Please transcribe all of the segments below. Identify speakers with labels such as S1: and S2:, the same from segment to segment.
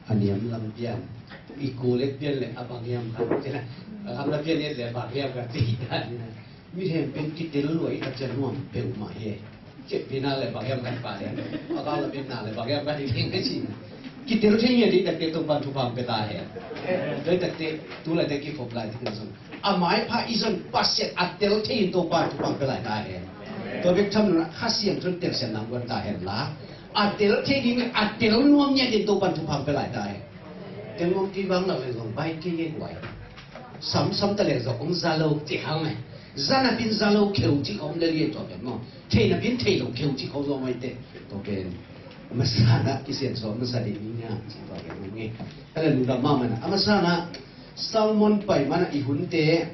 S1: anh em làm pian iku le pian le abang em kan thế này am la pian le bang em kan ti dan mi hem pen kitel loi ta chen nuam pe ma he che pina le bang em kan pa le aga la pina le bang em kan ti cái gì kitel the ye di ta te to ban thu pam pe ta he doi ta te tu la te ki phop lai ti son amai pha izon paset atel the to ban thu pam pe lai ta he to bek tham na khasiam chon tel sen nam wan ta he la atel the di mi atel nuam nya di to ban thu pam pe lai ta he cái mong kỳ vọng là về dòng bay kia cái quậy sắm sắm ta lại dòng Zalo chỉ hàng này ra là bên Zalo kêu chỉ không lấy liền cho cái mà thế là bên thế cũng kêu chỉ không do mấy tệ ok mà sao na cái chuyện số mà sao đi nha chỉ có cái nghe cái là nụ mà nè mà sao na Salmon bảy mà na ihun tệ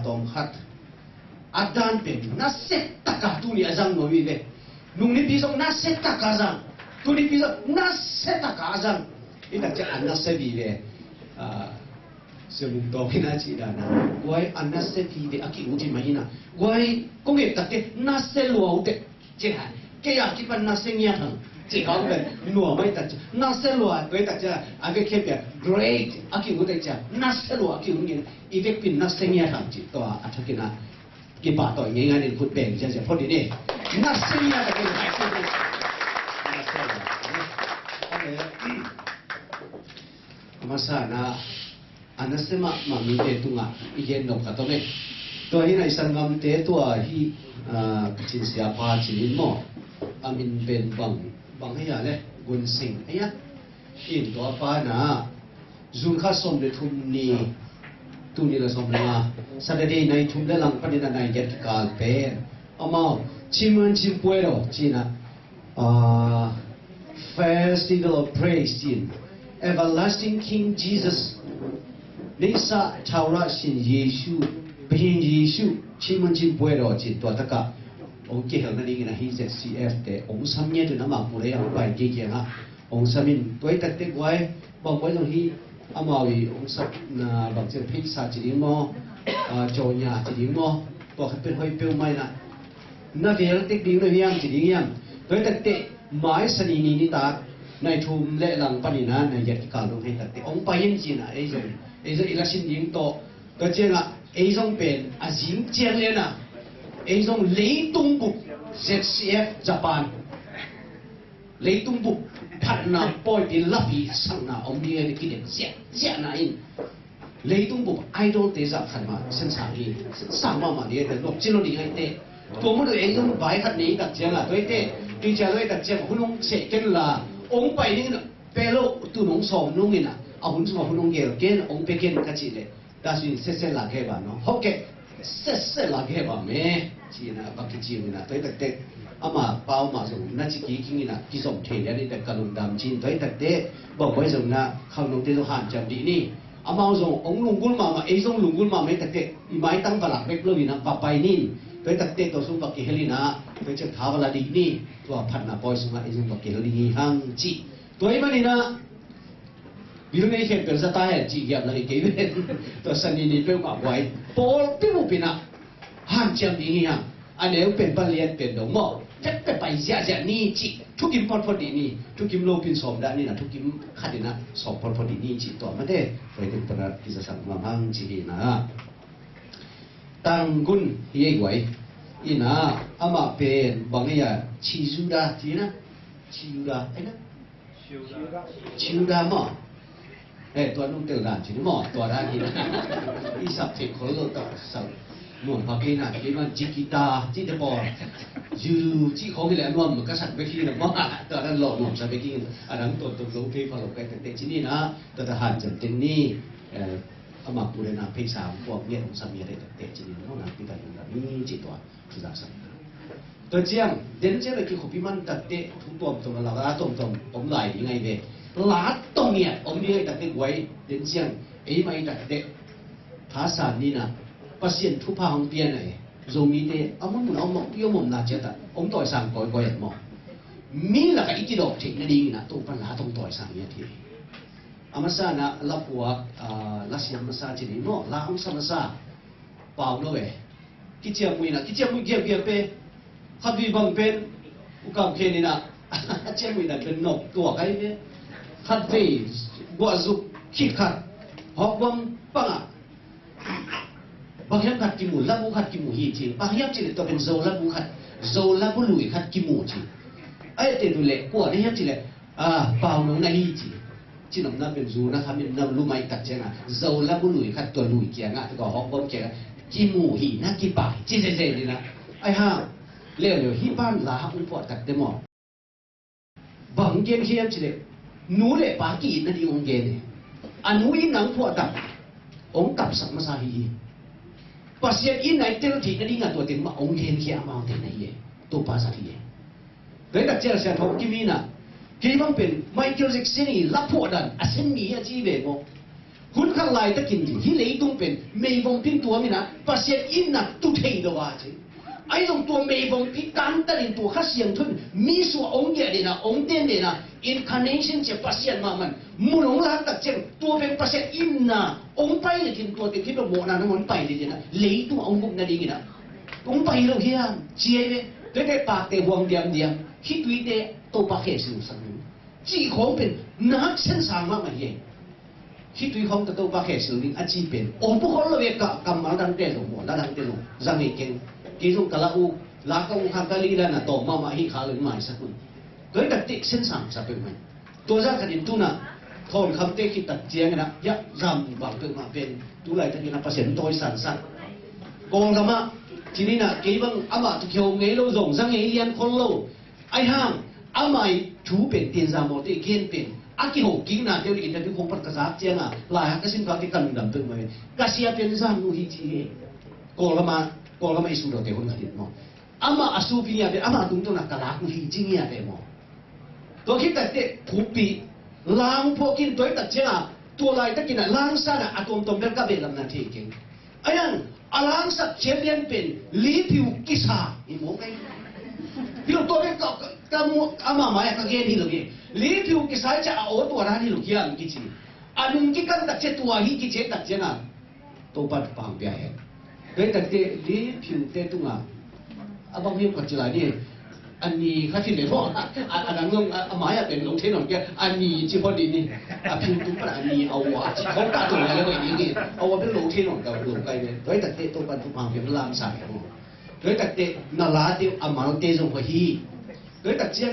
S1: tôm hạt adan bên na set taka tu ni azang mo vi ve nung ni pisong na set taka azang tu ni pisong na set taka azang ini tak cakap anak sebi le, sebelum tahu kita cakap na, guai anak sebi le, aki uji mahina, guai kongep tak te nasi luau te, cakap, kaya kita nasi nyata, cakap kan, luau mai tak, nasi luau, guai tak cakap, agak kaya great, aki uji cakap, nasi luau, aki uji, efek pin nasi nyata, cakap, atau kita, kita tahu yang ada food bank, jadi food ini, nasi nyata kita baik masa na anasema mami te tunga igen no katome to hi na isangam te to hi chin sia pa chin mo amin ben bang ya le gun sing aya in to pa na zun kha som le thum ni tu ni la som na saturday night thum le lang panina nai get kal pe ama chimun chim puero china festival of praise chin everlasting King Jesus, Nisa Taura Sin Yesu, Behin Yesu, Chimun Chim Puero, Chin Tuataka, okay, Hanging in a his CF, the Ong Samye to Namakure, by Giga, Ong Samin, Toita Take Way, but why don't he Amawi, Ong Sap, Bakse Pizza Chidimo, Jonia Chidimo, Bokapen Hoi Pil Mina, Naviel Take the Union Chidiam, Toita Take my Sanini Nita. Này thùm lệ lằng pani na này giật cả luôn hay thật ông bay gì na ấy rồi ilasin những to cái chuyện là ấy trong bên dính chén lên à ấy trong lấy tung bục ZCF Japan lấy tung bục thật na boy bị lấp bị sang na ông đi cái điểm dẹt na in lấy tung bục idol thế giả thật mà sẵn sàng đi sang mà đi để lục trên nó đi ngay tệ tôi muốn được ấy trong bài thật này đặt chuyện là tôi tệ đi chơi tôi đặt chuyện không sẽ cái là ông bay đi nữa, pero tu nông sòng nông gì nè, ông chúng nông nghèo kia, ông bé kia cái gì đấy, ta suy xét là cái bà nó, ok, xét là cái bà mẹ, chỉ là bác cái gì nè, tới tận ama bao mà dùng na chỉ kinh nè, chỉ dùng thể để để cả lồng đàm chín tới tận bảo với dùng na không nông tiền hạn chậm đi nè, ama dùng ông lùng gul mà ấy dùng lùng gul mà mấy tận máy tăng vào lạc bếp luôn nè, bà bay nè, tới tận tôi dùng bác cái heli nè, tới chắc tháo vào là đi nè. Tua phan na boy sunga izung bakil li hang chi toy mani na biru nei khem per zata hai chi gyap la ke ve to sani ni pe ka wai pol pi mu pina han cham ni hang aneu pen pan lian pen do mo jet pe pai zia ni chi thukim pot pot ni thukim lo pin som da ni na thukim khadina som pot pot ni chi to ma de foi te para ki sa sang ma hang chi na tang gun ye wai ina ama pen bangaya chizuda tina chizuda ena chizuda mo tua nung tel dan chini mo tua dan ina isap te kholo ta sa mo pa ke na ke man jikita chi de bo ju chi kho ke le nom ka sat be ki na mo tua dan lo nom sa be ki adang to lo ke pa lo ke te chini na ta ta han jam ten ni ama pure na pe sa ko mie ong sa mie de te chini no na pi ta ni chi tua tu da saตัวเจียงเด่นเจ้าเลยคือขบิมันตัดเตะทุกตัวตัวเราละตรงผมไหลยังไงเว้ลาตรงเนี่ยผมนี่ตัดเตะไว้เด่นเจียงไอ้ไม่ตัดเตะภาษานี่นะปัสยันทุพพางเปียนไหนโจมีเตะเอามันเอาหมกเยี่ยมน่าเจ้าแต่ผมต่อยสั่งก่อยหมกมีหลักอีกดอกถึงนั่นเองนะตัวปัญหาตรงต่อยสั่งเนี่ยทีอามาซานะลับหัวลักษณะมาซาจีนี่โน่ลาองซามาซาเปล่าเลยกิจเจียมุยนะกิจเจียมุยเกี่ยวเป้ขับวีบังเป็นอุกามเคนี่นะเจียมุยนะเป็นนกตัวไก่เนี่ย khát về quả dục khi khát học bom băng băng hiệp khát kim mù lá bu khát kim mù hi chi băng hiệp chỉ là taoเป็นdầu lá bu khát dầu lá bu lùi khát kim mù chi ai tên tụi lệ của này hiệp chỉ là bao nông này hi chi chỉ nằm naเป็นdùนะครับเป็นนำรู้ไหมตัดเจ้าdầu lá bu lùi khátตัวlùiเกี่ยงอ่ะก็học bomเกี่ยงkim mù hi na kimป่ายจีเจนี่นะไอ้ห่าเลี้ยวhiบ้านลาอุ้งปอดตัดเต็มหมดบางเกมเฮียมจีเลยนู้เลยปากีนั่นดีองเกนเนี่ยอันนู้อินหนังพวดตับองกับสัมมาสาฮีปัสยาอินไหนเตลทีนั่นดีงานตัวเต็มมาองเกนเขียมาเต็มไหนเย่ตัวภาษาที่เย่เดี๋ยวแต่เจ้าเสียทองกิมีน่ะกี่บังเป็นไมเคิลแจ็คสันนี่รับพวดดันอาเซนมีอาจีเบโมคุณข้างไล่ตะกินที่เลยตุ้งเป็นไม่บงพินตัวมีนะปัสยาอินน่ะตุเทย์ตัวจีไอ้ตรงตัวเมย์บงพิการตัดตัวข้าเสียงทุนมีส่วนองค์เดียดนะองค์เด่นเดนะ incarnation จะปัสยันมามันมุนองค์ลักตัดเจ้าตัวเป็นปัสยันอินนะองค์ไปเลยกินตัวเต็มที่เราโมนานะมันไปเลยนะเลยตัวองค์บุกนั่นเองนะองค์ไปเราเฮียเจียเลยได้ปากเตะห่วงเดียมคิดวิเตะตัวปากแค่สิ่งสักนึงจีของเป็นนักเส้นสางมากมาเฮียคิดวิของตัวปากแค่สิ่งนึงอาจีเป็นองค์พวกเขาเราเรียกกำมาดังเตะลงหมดแล้วดังเตะลงจะไม่เก่งกี่ตรงกะละอูลากอูข้างกะลีแล้วนะต่อมาให้ขาเลยไม่สักคนโดยตัดเตะเส้นสามสับเป็นไหมตัวจากขันตุนะทอนคำเตะคิดตัดเจียงนะยักรำบางเป็นมาเป็นตัวไหลตัดกินนะเปอร์เซ็นต์โดยสันกองธรรมะทีนี้นะกี่บังอามาตุเขียวเงยโลส่งสังเงยเลียนคนโลไอ้ห้างอามาถูเป็นเตียนสามโมเตเขียนเป็นอากิโหกิงนะเดี๋ยวนี้กินแต่คงปัดกระซับเจียงอ่ะหลายฮักก็สิ่งการที่กันดำตึงมาเป็นกระเสียเป็นสามนูฮิจีกองธรรมะก็เราไม่สู้เราแต่คนขัดดิ้นมั้งอามาอาสู้พี่เนี่ยเป็นอามาตรงนักตลาดกูหิจิเนี่ยเป็นมั้งตัวคิดแต่เด็กผู้ปีล้างพวกกินตัวตัดเจ้าตัวลายตะกินอ่ะล้างซะนะอาตมเป็นกระเบลลำนาทีเก่งไอ้ยังล้างสักเชฟเลียนเป็นลีผิวกิสาอีโมไงพี่ลูกตัวเป็นกระมูอามาหมายกระเกนี่ลูกเนี่ยลีผิวกิสาจะเอาตัวนั้นนี่ลูกยังกิจิอันนึงกิกันตัดเจ้าตัวหิกิเจ้ตัดเจ้านะตัวปัดปังเปียเฮ้ยแต่ลีผิวเตะตุ้งอ่ะบางทีก็จะอะไรนี่อันนี้ข้าที่ไหนพ่ออันนั้นงหมายเป็นลงเทนหน่อยแกอันนี้ที่พอดีนี่ผิวตุ้งปะอันนี้เอาว่าที่เขาตัดตัวแล้วก็อย่างนี้เอาว่าเป็นลงเทนหน่อยกับลงไปเลยเฮ้ยแต่ตัวปัดปังเปียมันลามสายเฮ้ยแต่นาลาเดียวอามาเตะส่งไปฮีเฮ้ยแต่เจ้า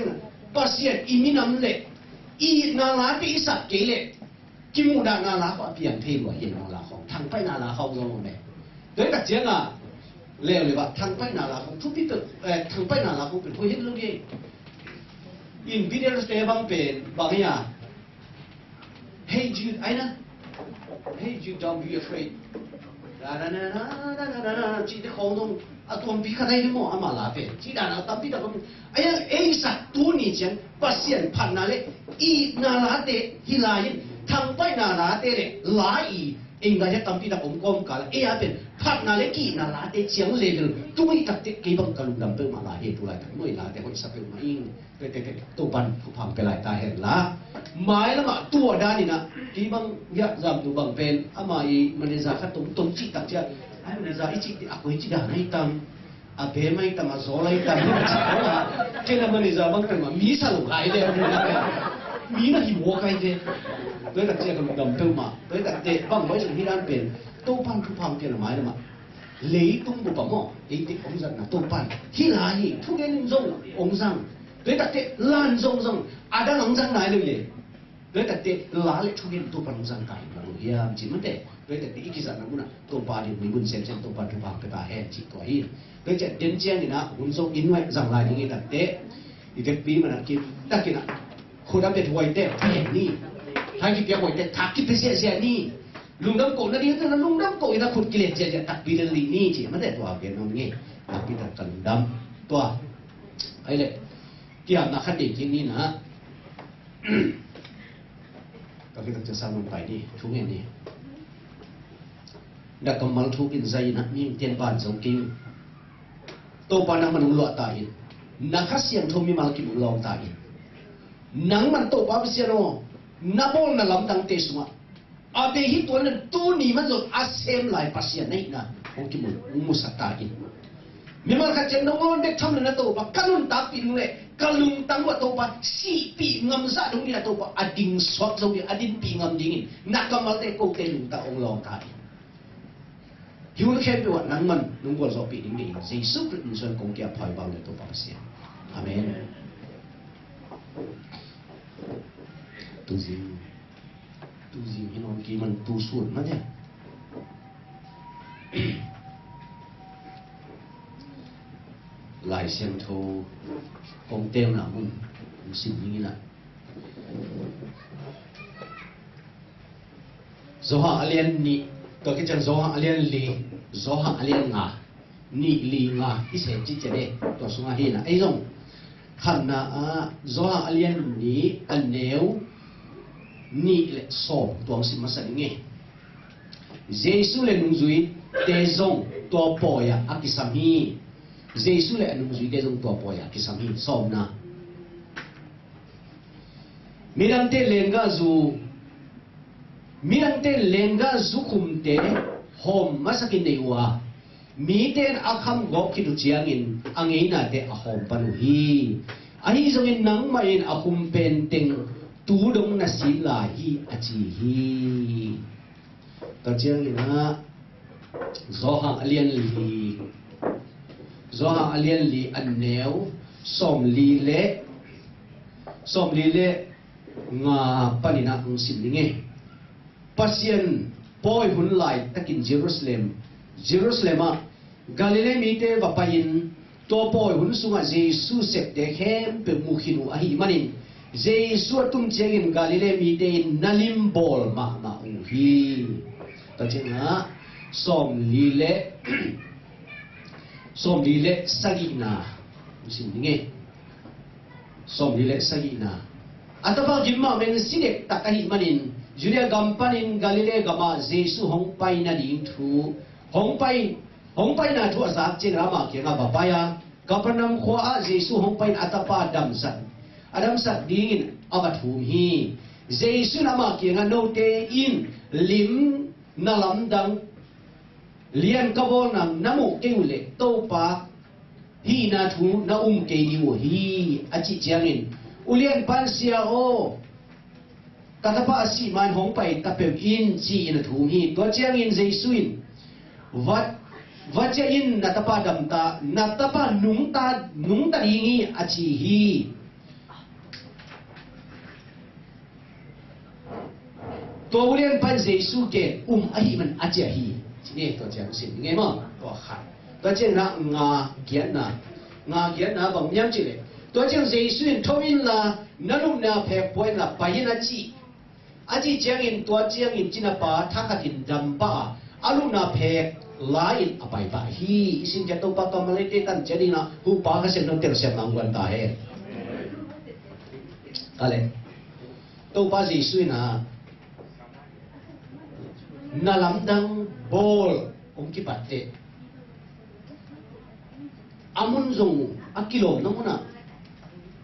S1: ปัสยาอีมินำเล่อีนาลาเตะสักเกเล่กิมูดานาลาก็เปลี่ยนเทว่าเห็นนาลาของทางไปนาลาเขาลงเลยโดยตัดเจียงอ่ะเลี้ยวเลยว่าทางไปนาลาของทุกที่ตึกทางไปนาลาของเป็นผู้เห็นลูกเองอินวิเดียร์สเตบังเป็นบางอย่าง Hey Jude ไอ้นะ Hey Jude don't be afraid จีที่ของตรงตัวปีกอะไรที่มั่วอามาลาเป็นจีด้านนั้นตั้งปีแต่ก็ไอ้ยังไอ้สัตว์ตัวนี้เช่นปัสยันพันนั่นเลยอีนาลาเตฮิลายินทางไปนาลาเตเลยลาอีเองก็จะตั้งปีแต่ผมก้มกันเอ้ยเป็นพันนั่นเลยกี่นาลาเตเชียงเลเวลตัวนี้ตัดเตกี่บังกะลุดำเปิลมาลาเฮตุไรทั้งนู้นลาเตคนสับเปิลมาอิงเตตัวปันผู้พังไปหลายตาเห็นละหมายแล้วมาตัวด้านนี้นะกี่บังยักษ์จำตัวบังเป็นอามาอีมันจะขัดตรงจิตตัดเจ้าไอ้มันจะอีจิตakuอีจิตด่าให้ตังabe mai ta ma zola ita ni chi ko la ke na mani za bang ta ma mi sa lo kai de mi na hi wo kai de doi ta che ka lo dam tu ma doi ta te bang mai chi hi dan pen to pan thu phang ke na mai ma lấy tung bộ bảo mỏ ý định ông giận là tổ bản khi là gì thu đến rong ông rằng đấy đặt tệ lan rong đang ông rằng này được gì đấy đặt tệ lá lại thu đến tổ bản ông rằng cái là người hiểm chỉ mất tệ đấy đặt tệ ý rằng là muốn là tổ bản thì mình muốn xem tổ bản thu phang cái bà hè chỉ có ý đấy chạy đến chen thì nó ông rong in ngoại rằng lại những cái đặt tệ thì cái bí mà đặt kia đặt kia là khối đám tệ hoài tệ phải ni hai cái việc hoài tệ tháp cái tệ xe ni lung đâm cổ nó đi nó lung đâm cổ nó khụt kia liền đặc biệt là lì ni chỉ mất để tòa cái nó nghe đặc biệt là cần đâm tòa ấy lệ kia là khát để cái ni nữa các cái đặc sao mình phải đi thú nghe đi đã cầm mang thú in dây nè nhưng tiền bản giống kim tô bản năng mình lọa tại nắng khát xiềng thôi mi mang kim lòng tại nắng mình tô bản xiềng nó nắp bông là lắm tăng tê xuống abe hi tuan tu ni man zot asem lai pasien nei na ong ki mu sakta ki memang kacang dong dek tham na to pa kanun ta pi le kalung tang wa to pa si pi ngam sa dong dia to pa ading swak so dia adin pi ngam dingin nakamal te ko te lung ta ong long ka hiu le khe pi wa nang man nung bo so pi ding ding Jesus Christ son kong kia phai bang le to pa sia amen tu gì hinon ki man tu suốt mà thế lại xem thô con tem nào cũng xin như này do họ liên nị có cái chân do họ liên lì do họ liên ngà nị lì ngà cái sẽ chỉ để tổ số hai là ấy rồi khăn na do họ liên nị anh nếu nị lại sổ tuang xin mà sẵn nghe Giêsu lên nung duy để dòng tua bò ya akisami Giêsu lại nung duy để dòng tua bò ya akisami som na mirang te lenga zu khum te hom masakin nei wa mi ten akham gop ki du chiangin angei na te ahom panu hi ahi zongin nang main akhum pen teng tu dong na si la hi achi hi ta chiang ina zo ha alian li an neu som li le nga panina ang simlinge pasien boy hun lai takin Jerusalem Galilee mi te vapain to boy hun sunga Jesus sep te khem pe mukhinu ahi manin Jesus tum chengin Galilee mi te nalim bol ma hi ta chenga som li le sagina simlinge som li le sagina atapa gimma men sidek takahi manin Judea gampanin Galilee gama Jesu hongpai na ding thu hongpai na thu azak cheng rama ke nga babaya Kapanam khwa Jesu hongpai atapa adam sat dingin abathum hi Jesu nama ke nga note in lim nalam dang lian kabol nam namu keule topa hi na thu na ke ni wo hi achi chiangin ulian pansia o tatapa asi man hong pai tapem in chi in thu hi to chiang in Jesuin wat cha in natapa damta natapa nungta ringi achi hi to ulian pan Jesu ke ahi man achi hi ni to chiang sin nge mo to khat to chiang na nga gian na bang nyam chi le to chiang Jesuin thoin la nanum na phe point la payin achi aji chiangin tua chiangin chinapa thakatin dampa aluna phe lain apai ba hi isin ka to pa kamalete tan chadina hu pa ka sen no ter sem nangwan ta he ale to pa Jesuina nalamdang bol ki patte amun zong akilom namuna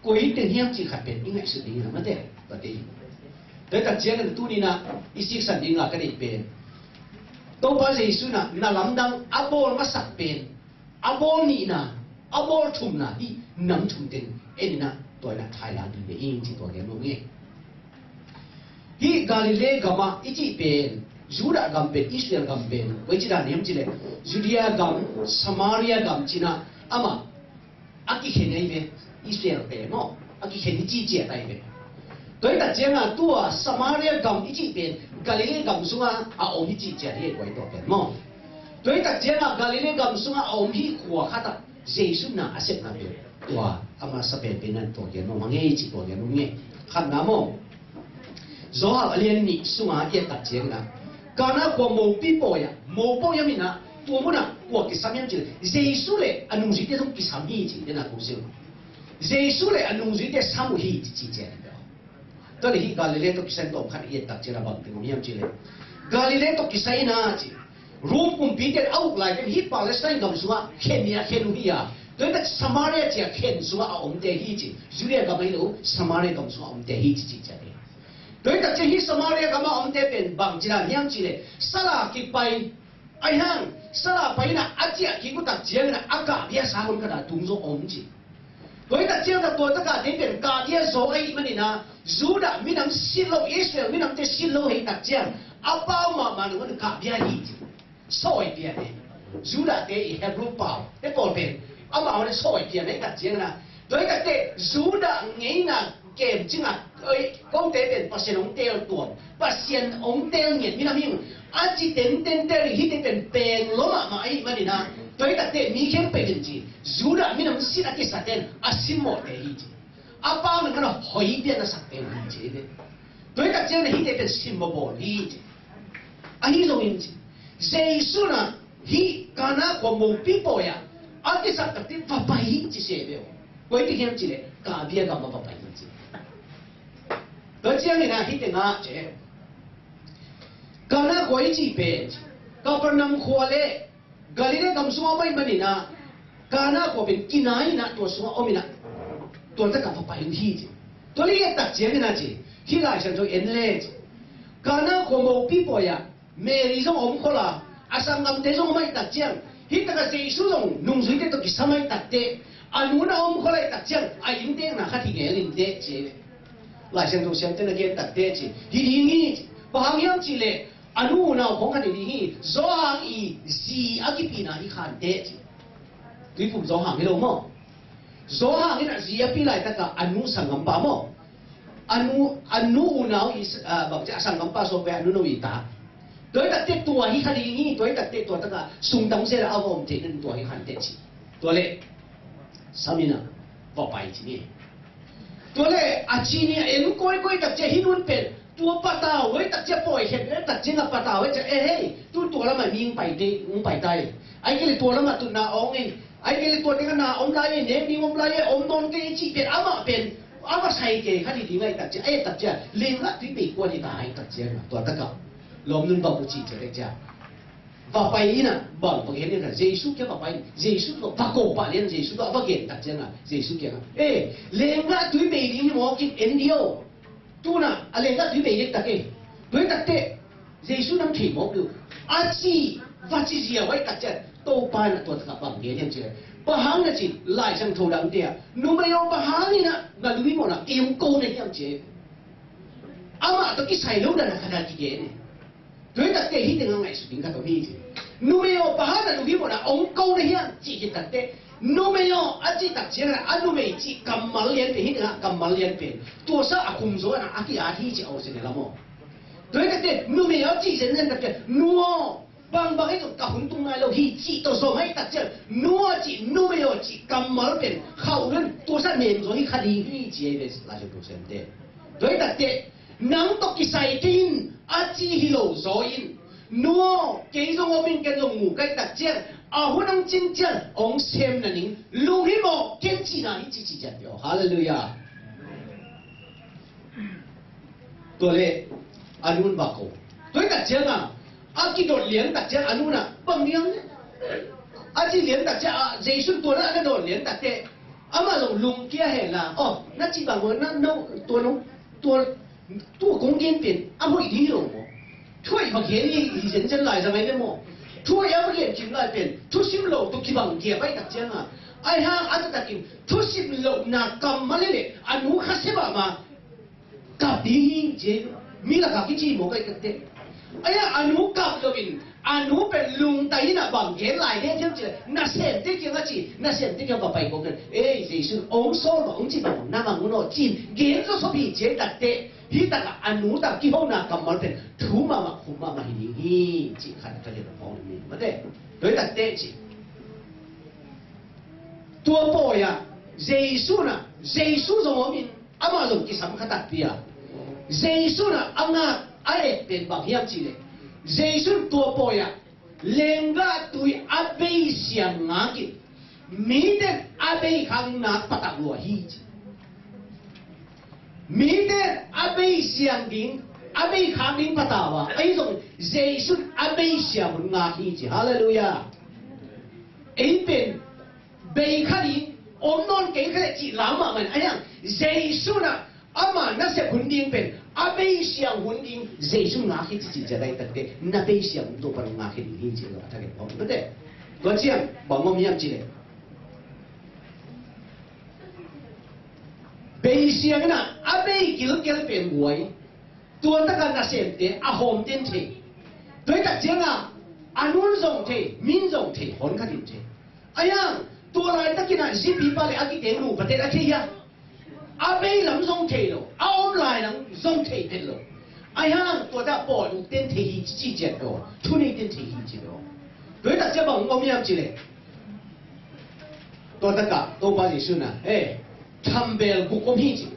S1: koi ten hiam chi khapet ingai su ding na te pate tới tất nhiên tu ni na isik san ding la ka dei pen to ba Jesu na lam dang abol ma sak pen abol ni na abol thum na hi nam thum ten en na to na Thailand de in chi to ge no nge hi Galilee gama ichi pen Juda gam pen Israel gam pen wei chi da nem chi le Judea gam Samaria gam chi na ama aki khenai be Israel pe no aki khen chi che tai be tới tất nhiên là tua Samaria gam ichi pen Galilee gam sunga a om ichi che ye quay to pen mo tới tất nhiên là Galilee gam sunga om hi khwa khata Jesus na asep na pe tua ama sape pen nan to ye no mangai chi to ye no nge khan na mo zo ha alien ni sunga ye tất nhiên là kana ko mo pipo ya mina tua mo na ko ki samyam chi Jesus le anung ji te dong ki samhi chi de na ko se Jesus le anung ji te samu hi chi che to le hi Galilee to kisen to khan ye tak chira bang ting miam chile Galilee to kisai na chi rum kum pi te au lai te hi Palestine gam suwa khenia khenu hiya to ta Samaria chi khen suwa om te hi chi Judea gam lo Samaria gam suwa om te hi chi cha de to ta chi hi Samaria gam om te pen bang chira miam chile sala ki pai ai hang 萨拉贝那阿姐经过大江那阿嘎别啥我们看动作红起，对大江的多这个那边嘎别所谓么的呢？如的没能泄露也是没能在泄露黑大江，阿爸妈妈我们嘎别意，所以别的，如的在一路包在包边，阿妈我们所以别的大江呢，对个在如的你呢？game 正啊，讲第一遍把先红掉断，把先红掉年，你諗明？啊，一點點掉你，迄點病咗嘛嘛，乜嘢呐？對得啲明顯病人字，如啦，你諗死得幾實點？啊，心冇第一字，啊，包你嗰度海邊啊實點唔字嘅，對得將你迄點心冇冇理字，啊，呢種嘢字，耶穌啊，佢干那個冇必保呀，啊，啲實特啲發白字寫嘅，我一定記得，假邊咁冇發白字。而这样的呢，一定啊，这，刚那国际别，刚不能活嘞，刚你那咁说话么呢？刚那国边今哪一那多说我们那，多这个不白气子，多你也特这个那子，起来像做眼泪子，刚那国冇必保呀，没理从我们看啦，啊上咁这种我们特这样，迄个技术上弄水的都是什么特的，啊我那我们看来特这样，啊应得那还挺眼灵的这。来上头上真係嘅特啲字，佢哋不行樣字咧，啊奴嗱講緊你啲，左行而是啊幾邊啊佢看啲字，佢副左行喺度麼？左行喺度是啊邊嚟得㗎？啊奴上咁巴麼？啊奴嗱係或者上咁巴所謂啊奴no打，對特啲ตัว佢看你對特啲ตัว得㗎，送東西啦，啊我唔知你ตัว佢看啲字，ตัว咧，上面啊，我擺字呢。ตัวเลยอาชีพเนี่ยก้อยตัดเจ้าหินุนเป็นตัวปะตาไว้ตัดเจ้าปล่อยเห็นแล้วตัดเจ้าปะตาไว้จะเฮ้ยตัวแล้วมันยิงไปได้มึงไปได้ไอ้เกลี่ตัวแล้วมันตัวนาองเองไอ้เกลี่ตัวนี้ก็นาองได้เนี่ยมีองได้องโดนเกลี่จีเป็นอามาใส่เกลี่เขาดีไงตัดเจ้าไอ้ตัดเจ้าเลี้ยงละที่ปีกว่าที่ตายตัดเจ้าตัวตะกับลมนึงบอกจีจะได้เจ้าว่าไปน่ะบอกเห็นเนี่ยเยซูแค่ว่าไปเยซูก็พระโกบะเลี้ยงเยซูก็ว่าเก่งตัดเจ้าเยซูเก่งเลี้ยงละด้วยเบลี่หมอกินเอ็นเดียวตัวน่ะเลี้ยงละด้วยเบลี่ตัดเองด้วยตัดเตะเยซูนั่งถีบหมอดูอาชีว่าจีเสียไว้ตัดเจ้าโตไปน่ะตัวตะกับบังเงี้ยเจ้าปะหังน่ะจีไล่ช่างโทดังเดียนูไม่ยอมปะหังนี่น่ะงาดูวิโมน่ะเกี่ยวโกเนี่ยเจ้าอามาตะกี้ใส่ลูกนั่นน่ะขนาดกี่เงี้ย对得对，一定要艺术品看到面子。侬没有把那路边木那往高的向自己得的，侬没有啊，只得钱啦，啊侬没只咁mal脸变，一定啊咁mal脸变，多少啊工作啊，阿基阿基就好些了么？对得对，侬没有自己人得的，侬帮一种搞运动啊，路去只多少没得钱，侬没有只咁mal变，好人多少年所以看你去接的那就多少的，对得对。能讀嘅細天，阿支起路所因，喏，幾種我面嘅用無計特徵，啊，可能真正往前的人，路起冇堅持那一支支隻掉，哈利路亞。多咧，阿努巴個，對特徵啊，阿幾多連特徵阿努呐，幫娘呢，阿支連特徵啊，耶穌多啦，那多連特徵，阿嘛龍嘅係啦，哦，那基本我那多公斤变，阿不一定有么？退不便宜，人真来上来的么？退也不见进来变，退心路都基本见摆特讲啊！哎哈，阿都特讲，退心路那咁么嘞？阿努卡西巴嘛，夹边这米拉夹边只冇计得。哎呀，阿努夹入边，阿努变龙大那房间来咧，就那先得讲一次，那先得讲白白讲嘅，哎，就是昂所昂之嘛，那么我攞钱，见咗所皮这特的。ที่ตะกะอนุตะกี่ห้องน่ะกำมันเป็นถูมาคุมามาหินี่จีขันก็จะต้องฟ้องนี่มาเด้โดยตัดเตจิตัวปอยอะเยซูน่ะเยซูสมมินอามาลงที่สำคัญตัดเปียเยซูน่ะอังอาอะไรเป็นบางอย่างจีเลยเยซูตัวปอยอะเลงกาตุยอาเบยเสียงงากิมีแต่อาเบยขังนักปะตะลัวฮีจี明天阿贝相邻，阿贝卡林不打哇，哎种耶稣阿贝相阿希子，哈利路亚。一边贝卡林，我们给个只拉嘛们，哎呀，耶稣呐， ama na se hunding pen abe siang hunding jesu nga khit chi jadai takte na be siang to par nga khit ni chi lo ta ke pom bete to chiang bangom yam chi le be siang na abe gil pen wai tua ta kan na se te a hom ten the doi ta chiang a anun zong the min zong the hon kha din the ayang tua lai ta kina zipi pa le aki te nu pa te a the ya abe lam zong the lo a om lai lam zong the te lo ayang tua ta po lu ten the hi chi jet lo thu nei ten the hi chi lo doi ta chiang bang om yam chi le tua ta ka to ba ji su na tham bel gu kom hi chi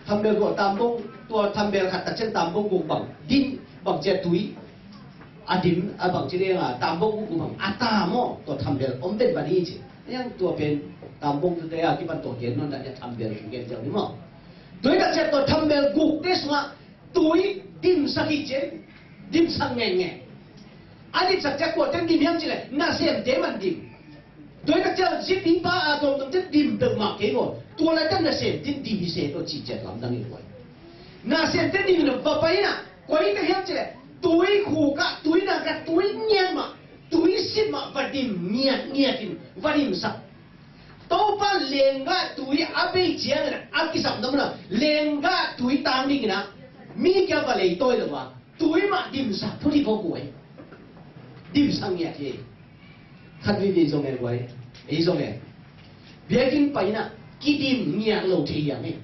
S1: tham bel gu tam bông tua tham bel khat ta chen tam bông gu bang din bang jet tui adim abang chi le nga tam bông gu bang ata mo tua tham bel om ben ba ni chi yang tua pen tam bông tu te a ki ban to gen non da tham bel gu gen jao ni mo doi ta che tua tham bel gu te sunga tui dim sa ki chen dim sang nge nge ani sak cha ko ten dim yam chi le na sem te man dim đối với cái gì đi ba đồng đồng chất điểm được mà cái rồi tua lại chân là xem tin điểm xem tôi chỉ chết lắm đang như vậy na xem tin điểm được vào bay na quay cái hiện chế túi khủ cả túi na cả túi nhang mà túi xịt mà và điểm nhang nhang tin và điểm sập tàu ba lên ga túi áp bị chia này áp cái sập đó mà lên ga túi tăng đi cái na mi cái vào lấy tôi được mà túi mà điểm sập thôi thì vô quậy điểm sang nhẹ thế khát vi vi giống này vậy, ấy giống này, bây giờ bay na, kí điểm nhà lâu thếอย่างนี้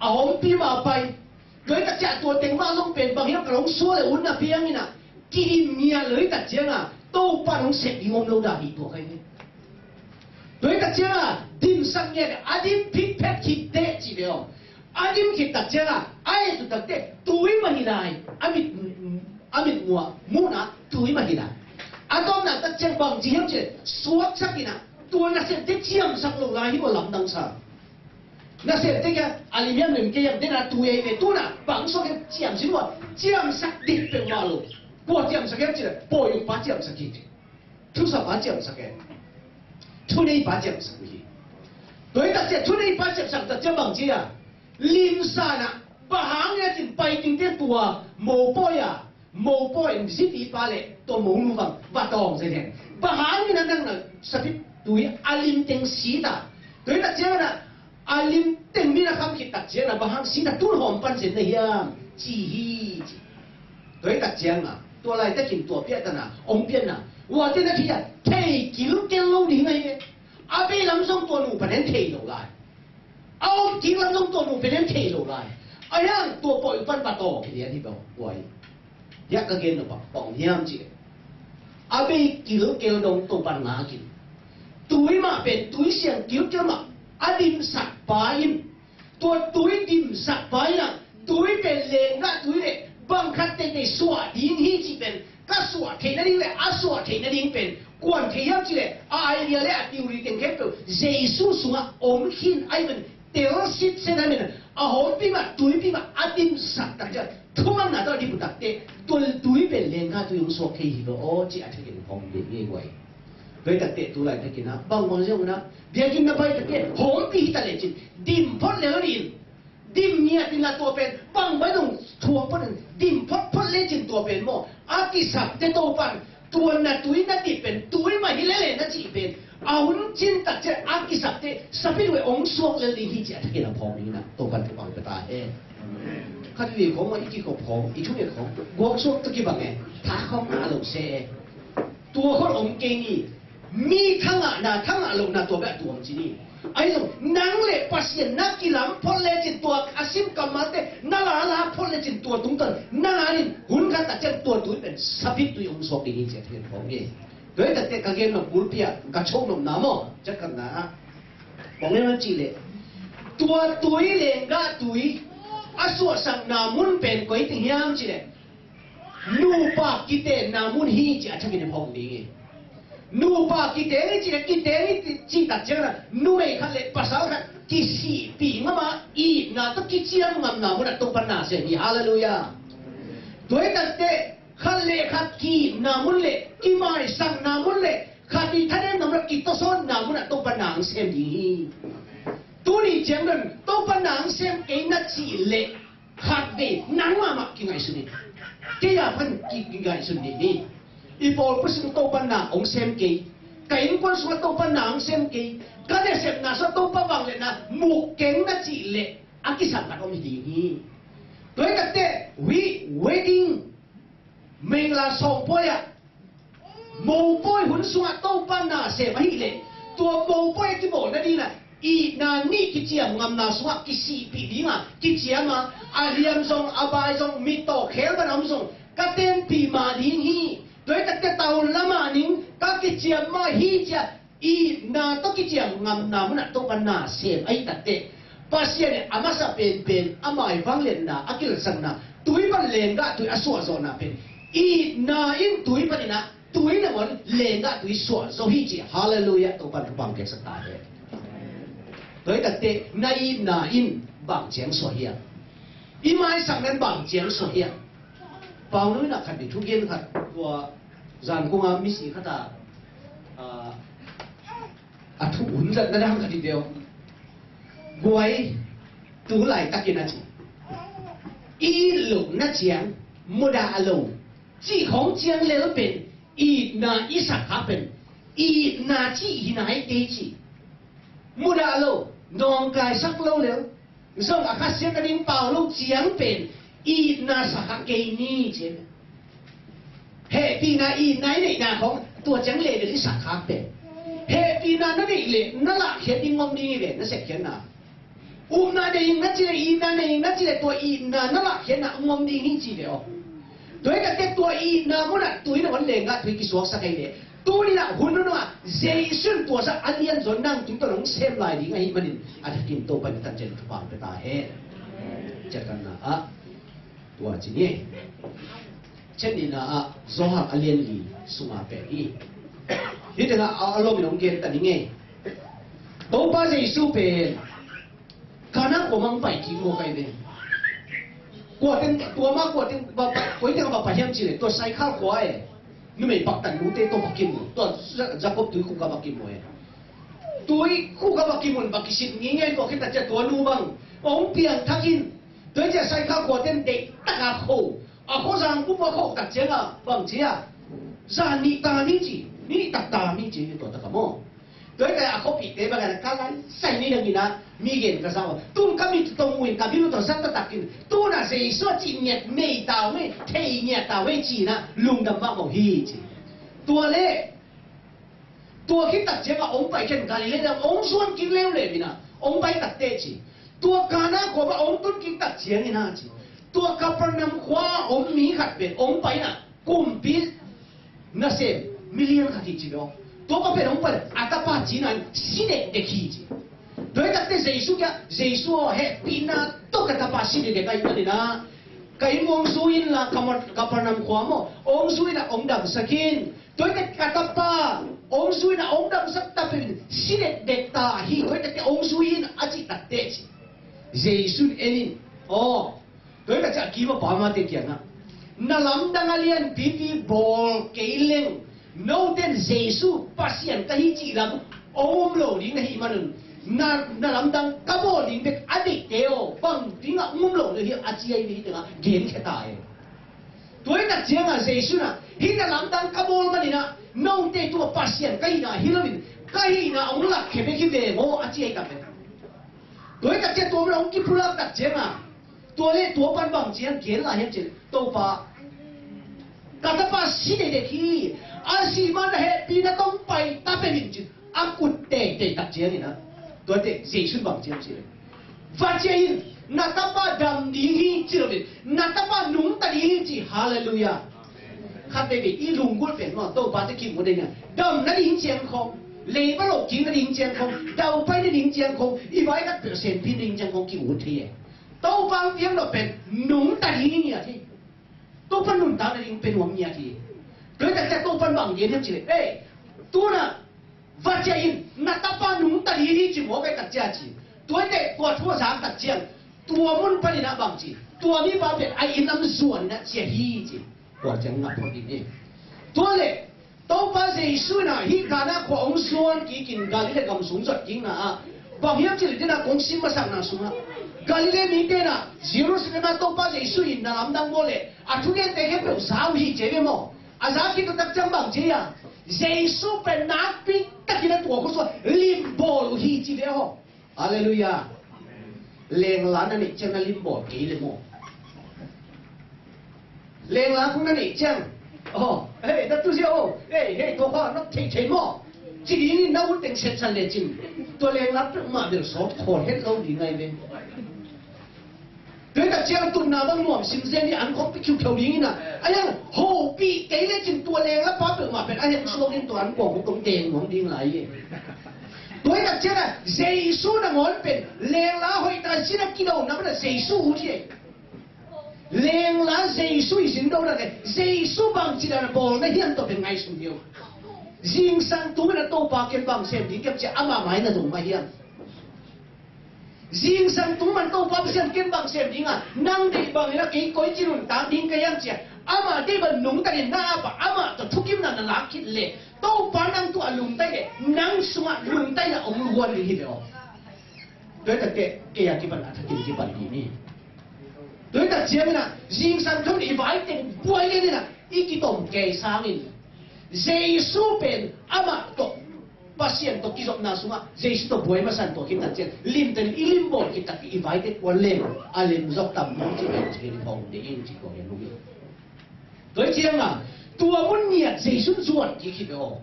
S1: เอาปีมาไปโดยกระจายตัวเต็งมาลงเป็นบางอย่างกระลงซัวเลยอุ่นนะเพียงนี่นะกí điểm nhàเลยกระจายอ่ะโตปานของเสกที่งมเราได้ดีตัวใครเนี่ยโดยกระจายอ่ะดิมสังเกตอาดิมพิษแพทย์คิดเตะจีเดียวอาดิมคิดกระจายอ่ะไอ้สุดตัดเตะตุยมาหินายอามิดมัวมูนะตุยมาหินายอาตอมน่ะตัดเจ็บบางทีเขาจะสวดสักทีน่ะตัวน่ะเสร็จได้เชี่ยมสักลงลายที่ว่าลำดังซะน่ะเสร็จได้แค่อะไรเงี้ยหนึ่งแกยังได้น่ะตัวเองเนี่ยตัวน่ะบางส่วนแกเชี่ยมสิว่าเชี่ยมสักดิบเป็นว่าลูกปวดเชี่ยมสักแค่จีเลยปวดอยู่ป้าเชี่ยมสักทีทุกสัปดาห์เชี่ยมสักแค่ทุกในป้าเชี่ยมสักทีโดยตัดเจ็บทุกในป้าเชี่ยมสักตัดเจ็บบางทีอ่ะลิมซาน่ะปะหางเนี่ยจิไปจริงเต็มตัวโมปอยอ่ะโมปอยสิปีปาเลยตัวหมูนูฟังว่าตองเสียแทนปะหางนี่นั่นน่ะสปิตุยอาลิมเต็งสีตาโดยตัดเจ้าน่ะอาลิมเต็งมีนะคำคิดตัดเจ้าน่ะปะหางสีตาตุ้นหอมปันเสียนเลยอ่ะจีฮีโดยตัดเจ้าน่ะตัวอะไรจะกินตัวเปียกน่ะองเปียกน่ะว่าที่นั่นที่อ่ะเทกิโลเกลนี่ไงอาเบลำส่งตัวหนูเป็นเทโลไลเอากิลำส่งตัวหนูเป็นเทโลไลไอ้ยังตัวปล่อยปันปะตองที่ที่บอกไว้ยักษ์ก็เกินหรือเปล่าปองยามจีอาเบกิโลเกลดงตัวปันงากินตุยมาเป็นตุยเสียงกิโลเกลมาอดิมสักปายิมตัวตุยดิมสักปายินะตุยเป็นเลงก็ตุยเลยบังคับเตะสวดดินฮีจีเป็นก็สวดเทนั่นเองเลยอาสวดเทนั่นเองเป็นกวนเทียมจีเลยไอเดียเลยติวรีเต็งแค่ตัวเจสุสุงะอมขินไอ้มันเตลสิตเซนั่นเองอาหอมปีมาตุยปีมาอดิมสักตั้งใจทุกมันน่าจะดิบุตักเตะตัวตุยเป็นเลงก็ตุยองสวดเฮีโร่โอ้จีอาจจะกินของเด็กง่ายไว้โดยตักเตะตัวอะไรตักกินนะบางคนเชื่อนะเดี๋ยวกินมาไปตักเตะหอมปีตะเลจินดิมพอดเลรินดิมเมียตินละตัวเป็นบางไม่ต้องทัวร์พอดดิมพอดเลจินตัวเป็นโมอากิสักเตะโตปันตัวน่ะตุยน่ะดิเป็นตุยมาฮิเลเลน่ะจีเป็นเอาจินตักเจอากิสักเตะสปิดไว้องสวดเลรินที่จะทักกินละพอนี้นะตัวปันตัวปังไปตาข้าที่ดีของมันอีกกี่กบของอีกช่วงนี้ของกวกช่วงตะกี้บังไงถ้าเขามาลงเสตัวเขาองเกงีมีทั้งน่ะทั้งลงน่ะตัวแบบตัวจีนี่ไอ้ลงนังเล็บปัสยันนักกีฬาพอเลจินตัวอาซิมกำมาเตนาลาพอเลจินตัวตรงกันนาลินหุ่นกันแต่เจ้าตัวตุยเป็นสปิดตุยองศดีนี่เจ้าที่ของเงี้ยโดยแต่เตะกางเกงหนุ่มบุลเปียกระโชกหนุ่มน้ำอ๋อจะกันนะบอกเลยว่าจีเลยตัวตุยเลงก็ตุยอาสวดสั่งนามุนเป็นก๋วยเตี๋ยวจีเลยนูปากกิเตนามุนฮีจีอาจจะกินพองดีนูปากกิเตนี่จีเลยกิเตนี่จีตัดเจ้าน่ะนูเองเขาเลยภาษาเขากิสีปีมาอีน่าต้องกิเจียมงามนามุนต้องปัญหาเสียนี่ฮาเลลูยาโดยแต่เตเขาเลยเขากีนามุนเลยกิมาสั่งนามุนเลยเขาที่ท่านนั้นนำกิตโซนนามุนต้องปัญหาเสียนี่ตัวนี้เจ้านั้นโต đâu ban nàng xem cái nó chỉ lệ khát về nắng mà cái ngày xuân này cái là phần cái ngày xuân này đi Ipol pun sing tau pana ong sem ki kain pun sing tau pana ong sem ki kada sem na sa tau pa bang le na mukeng na chi le akisan ka om hi hi toy katte we wedding meng la song poya mo boy hun sunga tau pana se ba hi le tua mo boy ki mo na di na I na ni ki chiam ngam na sunga ki si pi di ma ki chiam ma aliam song abai song mi to khel ban om song katen pi ma di hi đối tất cả tàu lama nín các cái chiếc mà hi chiếc I na to cái chiếc ngầm na muốn to ban na xem ấy tất cả pasien này amasa pen amai vang lên na akil sang na tuổi ban lên ga tuổi asua zo na pen I na in tuổi ban na tuổi na mon lên ga tuổi sua zo hi chi hallelujah to ban bang ke sa ta he đối tất cả nay na in bang chiang so hiya I mai sang nan bang chiang so hiya bao nhiêu là khát bị thu kiên khát của dàn công an misi khát thu uốn giật nó đang khát đi đều quay tú lại các cái này y lục nó chiang mua đà lồng chỉ không chiang lên bên y na y sạc khá bên y na chỉ y na hay tế chỉ mua đà lồng nòng cài sắc lâu léo rồi à khát xem cái đinh bao lâu chiang bên I na sa cái ni chứ hệ vì na I nãy này na không tua chẳng lệ được sa khác đấy hệ vì na nó này lệ nó là khiến đi ngon đi vậy nó sẽ khiến nào na đây nó chỉ là I na này nó chỉ là tua I na nó là khiến nào ngon đi hình gì đấy đối cái tua I na muốn là tuổi nó vẫn lệ ngã tuổi cái số sa cái đấy tuổi là hun nó mà dây xuyên tua sa anh liên rồi năng chúng ta cũng xem lại đi ngay mình anh kim tô bên tan chân của bạn người ta hết chắc chắn là tua chỉ nhé chân đi na do học alien gì sung à bé đi hiện tại là alo mình ông kia tận nghe đâu bao giờ su bé khả năng của mang phải kỹ một cái này của tên tua mà của tên với tên bảo phải hiểm chỉ để tua sai khá khó ấy nhưng mà bạc tận nút tên tua bạc kim tua ra cốp túi cũng cả bạc kim rồi túi cũng cả bạc kim rồi bạc kim nghe nghe có cái tật chất tua nu bằng ông piang thắc in đối với sai khá của tên để tất khổ khó rằng cũng có khổ đặc chế à bằng chế à ra ni ta ni chỉ ni ta ni chỉ to tất cả mọi đối với khó bị thế mà cái cái sai ni đừng na mi gen cái sao tu kami tu nguyên kami tu sang ta takin tu na sei so chỉ nhật mei tao mei thei nhật tao mei chỉ na lung đầm mà mong hi chỉ tua lệ tua khi đặc chế mà ông phải khen cái này là ông xuân kinh leo lệ vì na ông phải đặc tế chỉ tua kana của mà ông tuân kinh đặc chế ni na chỉ tua Capernaum khóa ông mi khát bên ông phải na cùng biết na xem million khát chỉ đó tua có phải ông phải atapa chỉ na xin để khi chỉ đối với cái Giêsu kia Giêsu hệ pin na to cái atapa xin để cái này na cái mong suin là Capernaum khóa mà ông suin là ông đầm sakin đối với cái atapa ông suin là ông đầm sắc ta phải xin để ta hi đối với cái ông suin aji đặc tế chỉ Giêsu enin đối với cái kia mà bảo mà tiền à na làm đang alien pipi ball cái lên nấu tên Giêsu pasien cái hi chỉ làm ôm lỗ đi này mà na làm đang cá bò đi biết adik kêu bằng tiếng ôm lỗ đi hiện aji ấy đi tiếng gen cái tài đối với cái là Giêsu na hi na làm đang cá bò mà đi na nấu tên tu pasien cái na hi na ông là cái bên kia về ngô aji ấy cả đối với cái tôi ông kia pula cái àตัวเล่ตัวปันบังเจียนเขียนหลายอย่างจริงตัวปะกาตาปะสิเดเดคีอาศิมันเหตุปีนั้นต้องไปตาเป็นจริงอากุดเตะตัดเจียนนี่นะตัวเตะเสียชุนบังเจียนจริงว่าเจียนนัตปะดำดีฮีจริงเลยนัตปะนุ่มตัดดีฮีจริงฮาเลลูยาข้าเบบีอีลุงกุดเป็นว่าตัวปะจะคิดหมดเลยเนี่ยดำนั่นหินเจียนคงเลยว่าโลกจริงนั่นหินเจียนคงดาวไปนั่นหินเจียนคงอีไว้ก็เปอร์เซ็นต์พี่หินเจียนคงกี่หัวเทียđâu vang tiếng là bên núng ta đi như thì tôi phân núng ta đi bên hoàng nhà thì đối với cái tôi phân bằng gì thêm chỉ ê tôi là và chạy na ta pa núng ta đi đi chỉ mỗi cái đặc giá chỉ tôi để tôi thua sáng đặc giá tôi muốn phải là bằng chỉ tôi đi vào bên ai in âm xuân là chỉ hi chỉ tôi chẳng ngập vào đi tôi lệ tôi bao giờ xuân à hi cả na của ông xuân kỹ kinh cái này cầm súng giật chính là bảo hiểm chỉ là công xin mà sang nào xuống á Galilee mi cái na Jerusalem to pa Giêsu in na làm đăng vô lệ à thu cái thế cái biểu sao hi chế với mò à giá khi tôi đặt chân bằng chế à Giêsu bên nát bị tất cả tuổi của tôi limbo hi chỉ đấy ho Hallelujah lên lá này chân là limbo kỹ lên mò lên lá cũng này chân hey đó tôi siêu hey tôi qua nó thấy thấy mò chỉ đi nấu tiếng sét sắn lên chim tôi lên lá mà được số thổi hết lâu đi ngay bên đối với chiang tuần nào đang nuông sinh ra đi ăn không bị chịu thiểu đi nè anh em hồ bị cái này chừng tua lên là phá được mà phải anh em số đến toàn quảng cũng công tiền không đi lại đối với chiang là Giêsu là ngón bên lên lá hội ta xin là kí đầu nắm là Giêsu chứ lên lá Giêsu xin đâu là cái Giêsu bằng chỉ là bỏ nó hiện tại bên ngay xuống điều riêng sang tú là tô ba cái bằng xem đi cái ama mai là dùng mai hiện riêng sang tú mình tô ba xem cái bằng xem đi à năng đi bằng là cái coi chỉ luôn ta đi cái样chứ ama đi bằng nung ta cái na ba ama to thu kim là lạc kít lệ tô ba năng tu lung tay cái năng sung lung tay là ông luan đi hiểu đối với cái bằng là cái bằng gì nè đối với chiang là riêng sang tú đi vài tiền buổi cái này ít cái tổng cái sang đi Giêsu bên ama to pasien to kizop na sunga Giêsu to buhay masan to kita chen lim ten ilimbo kita invited walen alim zok tam mo chi ben chi ni phong de in chi ko yan lu đối chiang à tua mun nia Giêsu zuan ki ki do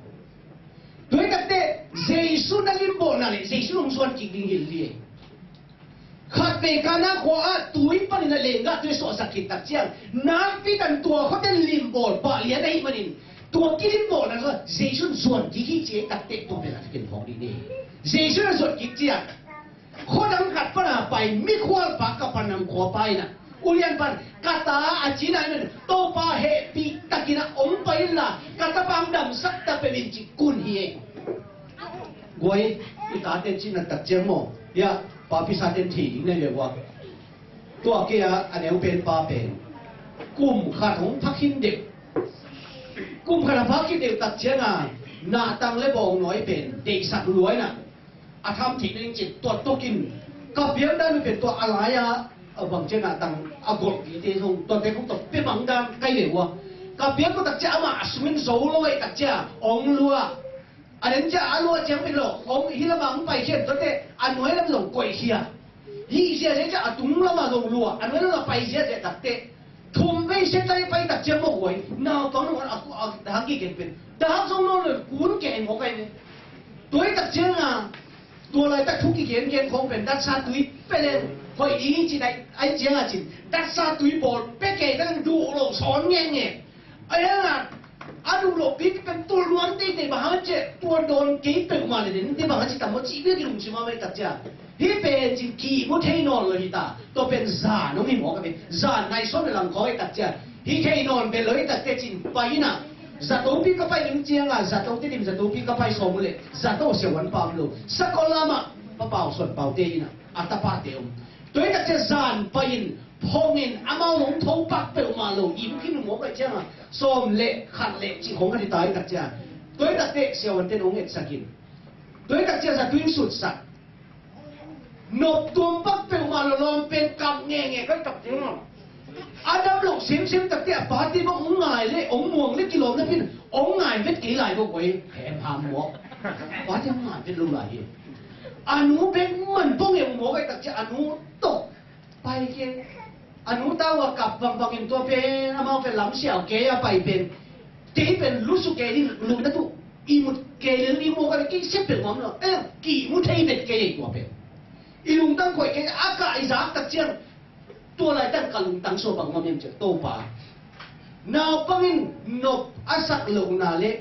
S1: đối cái te Giêsu na limbo na le Giêsu long zuan ki ding hil li khát về kana khoa tuổi pan na le nga tu so sakit tak chiang na pi tan tua ko ten limbo pa lia dai maninตัวกินบ่นะก็เจสุนส่วนที่เจตัดเตะตัวเป็นอะไรกันพอดีนี่เจสุนส่วนกิจเนี่ยคนนั้นขัดปัญหาไปไม่ควรปากกับปัญหาขวไปนะอุเรียนปันกาตาอาจีนั่นโตปาเฮปีตะกินะอมไปละกาตาบางดำสักตะเป็นจิกุนเฮกวยอีตาเต็นจีนั่นตัดเจียงโมยาปาพิซาเต็นทีนี่เรียกว่าตัวเกียอันนี้เป็นปาเป็นกลุ่มขาดของพักหินเด็กกุมขณะพักที่เด็กตัดเชื้อนาหน้าตังและบอกน้อยเป็นเด็กสัตว์รวยน่ะอาทำถิ่นจิตตัวกินกับเพียงได้ไม่เป็นตัวอะไรอ่ะบางเจ้าหน้าตังอากดกี่เดือนตัวเด็กของตัวเป็นบางด้านใกล้เหลวกับเพียงก็ตัดเชื้อมาสมินโซ่รวยตัดเชื้อองลัวอันนั้นจะอันลัวเจ้าเป็นหลอกองฮิลาบังไปเช่นตัวเด็กอันน้อยแล้วหลงกวยเชียยี่เสียเนี่ยจะตุ้งแล้วมาหลงลัวอันน้อยแล้วไปเสียแต่ตัดเตะทุ่มไม่เสียใจไปตัดเจียมหวยน่าตอนนั้นหากี่เก่งเป็นแต่หากสมมติเลยกุนเก่งหัวไปเนี่ยตัวตัดเจียงอ่ะตัวอะไรตัดทุกกี่เก่งคงเป็นดัชซาตุยไปเลยพออีจีได้ไอ้เจียงอ่ะจิดัชซาตุยบอลไปเก่งตั้งดูโลกสอนเงี้ยเนี่ยไอ้นั่นอ่ะอันดูโลกบิ๊กเป็นตัวล้วนที่ในบ้านเจ้ตัวโดนกี่เป็นมาเลยเนี่ยที่บ้านเจ้แต่หมดจีบที่ลุงชิมาไม่ตัดเจียที่เป็นจิกี่มุทให้นอนเลยตาตัวเป็นซาน้องมีหมอกันเป็นซาในส่วนหลังคอยตัดเจ้าที่ให้นอนเป็นเลยตัดเจ้าจินไปน่ะจะต้องพี่ก็ไปหนึ่งเจียงอ่ะจะต้องที่ดิมจะต้องพี่ก็ไปสองเลยจะต้องเสียวันปามลูสักคนละมาป้าเป่าส่วนเป่าเตียน่ะอัตตาเดียวตัวตัดเจ้าซานไปอินพงอินอามาหลงทงปักเปลมาลูยิ้มขึ้นหมอไปเจ้าอ่ะส้มเละขัดเละจีของกันที่ตายตัดเจ้าตัวตัดเจ้าเสียวันเต้นองเอ็ดสักินตัวตัดเจ้าจะตุ้งสุดสักนบตัวปักเปลมาลองเป็นกำเงี้ยก็ตัดเจ้าอาดัมหลงเสียงตัดเจ้าปาร์ตี้บอกองง่ายเลยองม่วงเล็กกิโลนั่นพี่องง่ายเม็ดกี่ไหลบอกไว้แผ่พามหมอปาร์ตี้องง่ายเป็นลูกไหลอนุเป็นเหมือนพวกเอ็มหมอไปตัดเจ้าอนุตกไปเกี่ยอนุตาว่ากับบางเอ็มตัวเป็นอามาเป็นหลังเสียวเกยไปเป็นที่เป็นลุสุเกยนี่ลุนั่นทุกอีมุดเกยหรืออีโมกันกี่เซปเป็นมั้งเนาะกี่มุดให้เป็นเกยกว่าเป็นอีลุงตั้งข่อยเกยอากาศอีสานตัดเจียงตัวอะไรตั้งกลุงตั้งโซบังมันยังจะโตป่านาปังนบอาศักลงนาเละ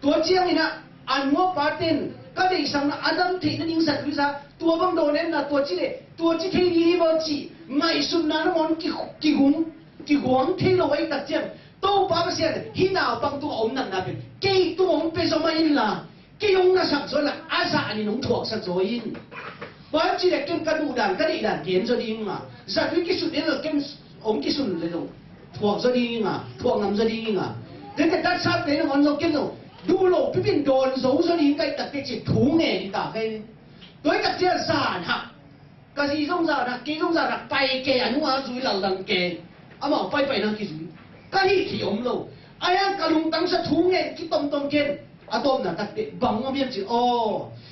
S1: ตัวเจียงนี่นะอันว่าปาเต้นก็ได้สั่งอาดัมที่นั่นยิงสัตว์วิสาตัวบังโดนเนี่ยนะตัวจีเล่ตัวจีเทียบจีไม่สุนนะน้ำมันกี่หวงที่เราไว้ตัดเจียงโตป่าเสียหินเอาปังตัวอมนั่นนะเป็นเกยตัวอมเป็นสมัยละเกยองน่ะสักส่วนละอาศักอันนี้น้องถั่วสักส่วนวันที่เด็กกินกระดูด่านกระดิ่งด่านเขียนจะดีมั้งสัตว์วิกิสุดเนี่ยเราเก็บอมกิสุดเลยเราถั่วจะดีมั้งถั่วงามจะดีมั้งแต่แต่ดัชชัดเนี่ยเราเก็บเราดูโลกพี่เป็นโดนโซ่จะดีกันแต่เด็กจิตถุงเนี่ยนี่ตากัน đối đặc chia giản hả cái gì trong giản hả cái trong giản hả bay kề anh hoa rủi là lần kề mà bay năng cái rủi cái gì thì ông lâu ai ăn cái lùng tăng sẽ thú nghe cái tông kên tôm là đặc biệt bằng ngâm biếng chỉ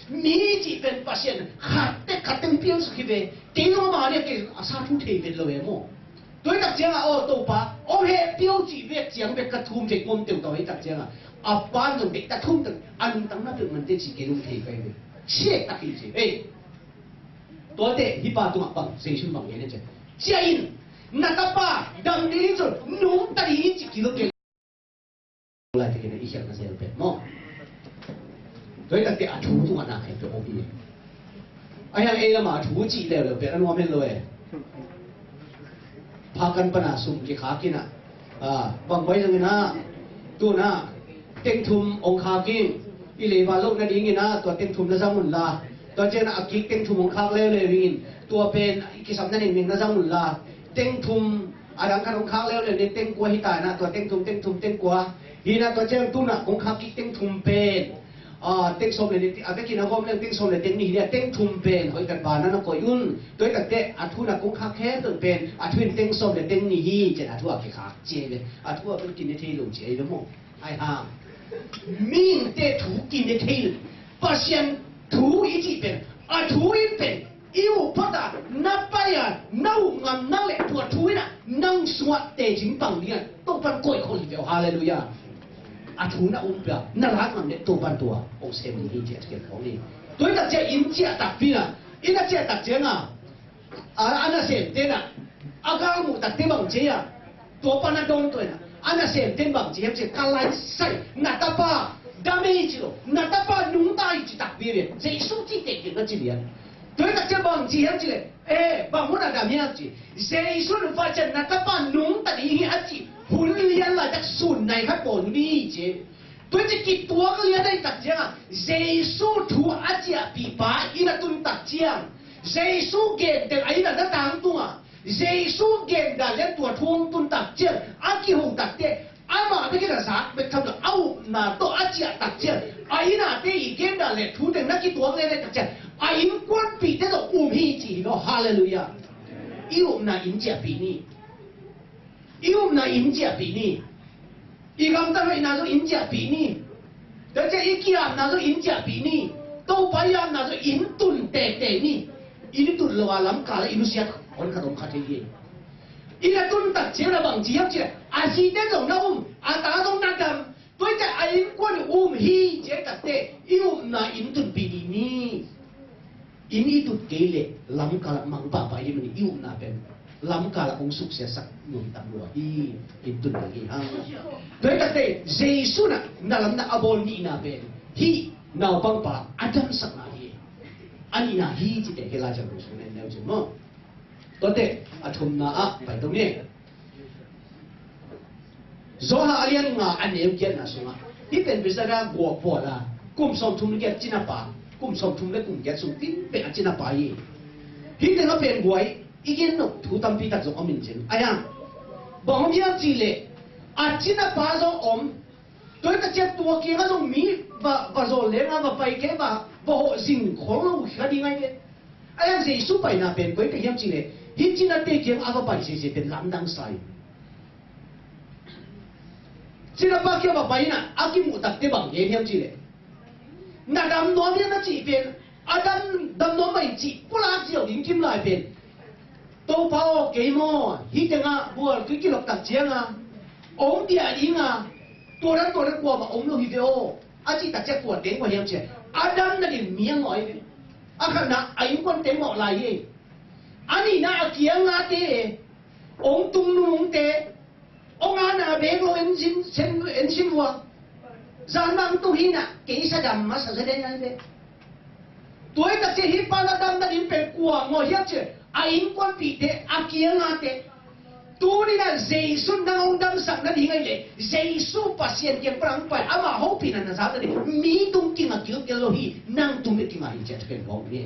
S1: mi chỉ bên phát hiện khát tên biếng sự về tiếng nó mà đi cái sao thú thể về rồi em đối đặc chia tổ ba hệ tiêu chỉ về tiếng về cái thùng thì ôm tiểu tàu ấy đặc chia ban rồi để ta thùng được ăn tăng nó được mình tên chỉ cái lùng thể về chết đặc gìตัวเด็กฮิปาตัวบังเซชุนบังเงี้ยเนี่ยเจ้าอินนักป้าดังนี้จนนุ่มตาดีจิกิโลเกลอะไรที่เนี่ยอีกอย่างนั้นเสียเป็นมั้งโดยตั้งแต่อาชูตัวน่ะให้ตัวโอบีไอ้ยังเอละมาชูจีแล้วเป็นอันว่าไม่เลยพากันปนาสุ่มกี่ขากินอ่ะบางใบตรงนี้นะตัวน่ะเต็งทุมองคากินอิเลวาโลกนั่นเองนะตัวเต็งทุมนะจังมุนลาตัวเจน่ะกิกเต็งทุมองคาเล่เลยวินตัวเป็นกิสัมนั่นเองนะจังมุนลาเต็งทุมดังการองคาเล่เลยเต็งกัวฮิตานะตัวเต็งทุมเต็งกัวฮีนะตัวเจ้าตัวน่ะองคากิกเต็งทุมเป็นเต็งสมเลยอาจจะกินเอาความเรื่องเต็งสมเลยเต็งนี่เนี่ยเต็งทุมเป็นหอยกันบานนั่นก็ยุ่นโดยตั้งแต่อาทุน่ะองคาแค่ตัวเป็นอาทุนเต็งสมเลยเต็งนี่ฮีเจอาทุอาขี้ขาเจเลยอาทุเป็นกินในที่หลงเจเลยมั้งไอ้ห่ามีแต่ถูกินในที่发现ถู一几遍ถู一遍อีวพัดนับไปนั่งงำนั่งเล็กตัวถูน่ะนั่งสวดเตจิงปังเนี่ยต้องเป็นก้อยคนเดียวฮาเลลูยาถูน่ะอุ้มเปล่าน่ารักมันเนี่ยตัวเป็นตัวองค์เซมินี่เจ้าเกี่ยวของนี่ตัวนั้นเจ้าอินเจ้าตักปีน่ะอินเจ้าตักเจ้าน่ะอันนั้นเซมเต้น่ะอาการมุตักเต้บังเจ้าตัวปนัดโดนตัวน่ะอันนั้นเซมเต้บังเจ้าเจ้าการไล่ใส่นัตป้าdamage lo natapa nung tai chi tak bi re jesu chi te ke na chi lian doi tak cha bang chi han chi le bang mo na da mia chi jesu lu fa cha natapa nung ta ni hi a chi hun lian la tak sun nai kha pon mi che doi chi ki tua ka lian dai tak cha jesu thu a chi a pi pa ina tun tak chiang jesu ge te ai na da tang tu a jesu ge da le tua thung tun tak chiang a ki hung tak te amaไม่แค่สักเป็นทำแบบเอาหน้าโตอาเจียตักเจียไอ้หน้าเตยเกมด่าเลยทูเด็กนักกีฬาเลยตักเจียไอ้อินกวนปีเตโตอุ้มฮีจีก็ฮาเลลูยาอีอุ้มน่าอินเจียปีนี้อีอุ้มน่าอินเจียปีนี้อีกำตั้งไอ้น่าจะอินเจียปีนี้แต่เจ้าอีกี้อ่ะน่าจะอินเจียปีนี้โตไปอ่ะน่าจะอินตุนเตนี่อินตุนละว่าล้ำกาลอินุเซียคนขนมคาเทียอีกตุนตักเจียระบังเจียบเจียอาชีพเด็กของเราอาตาต้องนัดกันด้วยแต่ไอ้กวนฮีเจ๊ตัดเตะอิวน่าอินตุนปีนี้อินตุนเกลล้ำกาลมังป่าไปมันอิวน่าเป็นล้ำกาลองสุขเสียสักหนุ่มตังวัวอินตุนอะไรฮะด้วยแต่เจสุน่ะน่าล้ำน่าอบอลนี่น่าเป็นฮีน่าบังป่าอาจารย์สักนาทีอันนี้น่าฮีจิตเตะเฮลาจังรู้สึกเนี่ยแล้วจังมั้งตัวเตะอาชมน่าไปตรงนี้zoha alian nga anem kian na sunga hi pen bisara go pola kum som thum ge china pa kum som thum le kum ge sum tin pe china pa yi hi te no pen guai igen no thu tam pi tak zo amin chen aya bong bia chi le a china pa zo om toi ta che tua ki ga zo mi va zo le nga va pai ke va bo jing khong lo kha di ngai ke aya je su pai na pen koi ke yam chi le hi china te ke a va pai se pen lam dang sai Sina pakai apa bayi na, aki mutak te bang ye hiam cile. Na dam nom ye na ci pen, adam dam nom bayi ci, pula ci au lim kim lai pen. To pao ke mo, hi tenga buat kiki lok tak cianga, om dia inga, toran gua ba om lo hi veo, aci tak cek kuat deng gua hiam cile. Adam na di miang oi, akan na ayu kon tengok lai ye. Ani na akiang na te, om tung nung te. Ông anh à bé lo em xin vua, gian mang tu hi na, kỹ sa đầm mà sa đến anh đấy. Tuổi ta chỉ hi pa na đầm na đi về qua ngồi hiệp chứ, anh quan bị thế, kia ngã thế. Tu đi na Jesus na ông đâm sắc na đi ngay lệ, Jesus pasien yang perang pai, ama hopi na sa đấy, mi tung kinh à kiểu lo hi, nang tung cái kinh à hi chết cái bóng này.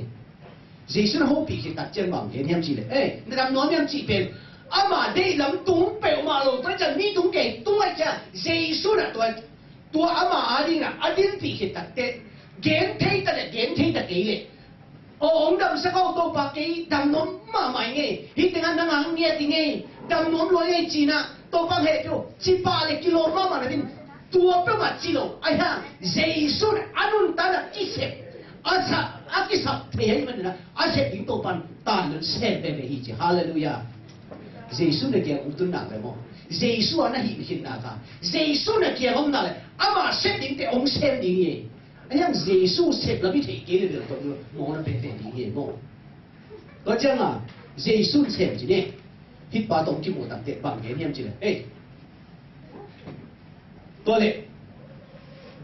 S1: Jesus na hopi khi đặt chân bằng cái niệm gì đấy, na đầm nói niệm gì bên. Ama đây lắm tung bèo mà lô tôi chẳng mi tung kể tung ai chả Jesus là tôi ama đi nè adin bị cái tật tệ gén thấy ta là gén thấy ta kỹ lệ ông đâm sẽ có tô bạc cái đâm nón mà mày nghe hít tiếng Anh năng nghe tiếng nghe đâm nón loài nghe chi na tô bạc hệ cho chỉ ba lệ kilo mà này tua pe mà chi lo ai ha Jesus anun ta là chi sep asa akisap thế ấy mình là asa tiếng tô bạc ta nó xem về về gì hallelujah Jesus này kia cũng tuân nặng phải không Jesus anh hiện hiện nào cả Jesus này kia không nào lại ama xếp tiếng thì ông xem tiếng gì anh em Jesus xếp là biết thế kia được rồi mong nó bên bên tiếng gì mong có chăng à Jesus xếp gì nè hít ba đồng chí một tập thể bằng cái em chỉ là ê tôi này